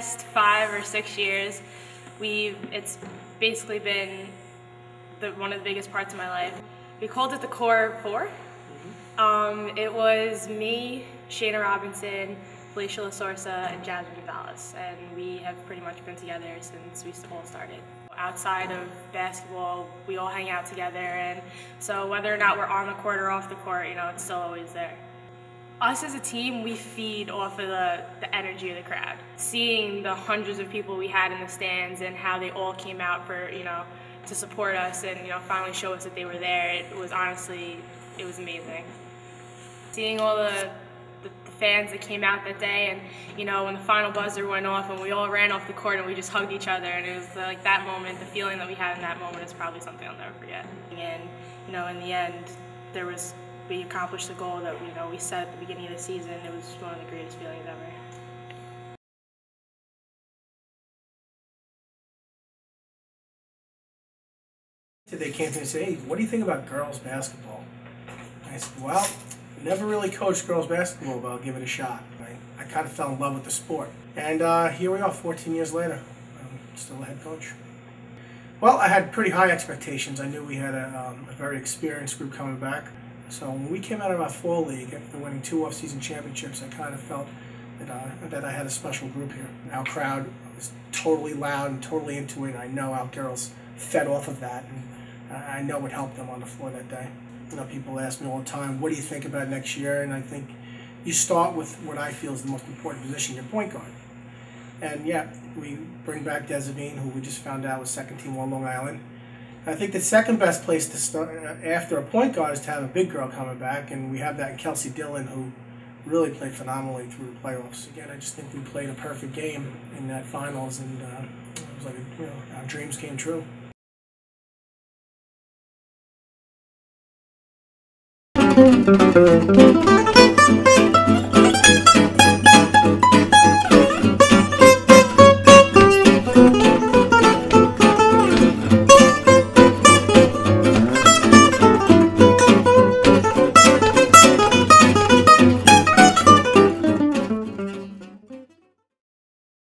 past 5 or 6 years, it's basically been one of the biggest parts of my life. We called it the Core Four. It was me, Shayna Robinson, Felicia LaSorsa, and Jasmine Gonzalez, and we have pretty much been together since we all started. Outside of basketball, we all hang out together, and so whether or not we're on the court or off the court, you know, it's still always there. Us as a team, we feed off of the energy of the crowd. Seeing the hundreds of people we had in the stands and how they all came out for, you know, to support us and, you know, finally show us that they were there, it was honestly, it was amazing. Seeing all the fans that came out that day, and, you know, when the final buzzer went off and we all ran off the court and we just hugged each other, and it was like that moment, the feeling that we had in that moment is probably something I'll never forget. And, you know, in the end, we accomplished the goal that, you know, we set at the beginning of the season. It was one of the greatest feelings ever. They came to me and said, "Hey, what do you think about girls basketball?" I said, "Well, never really coached girls basketball, but I'll give it a shot." I kind of fell in love with the sport. And here we are 14 years later. I'm still a head coach. Well, I had pretty high expectations. I knew we had a very experienced group coming back. So when we came out of our fall league after winning 2 off-season championships, I kind of felt that I had a special group here. Our crowd was totally loud and totally into it. I know our girls fed off of that, and I know it helped them on the floor that day. You know, people ask me all the time, "What do you think about next year?" And I think you start with what I feel is the most important position, your point guard. And yeah, we bring back Desavine, who we just found out was second team all Long Island. I think the second best place to start after a point guard is to have a big girl coming back, and we have that in Kelsey Dillon, who really played phenomenally through the playoffs. Again, I just think we played a perfect game in that finals, and it was like, you know, our dreams came true.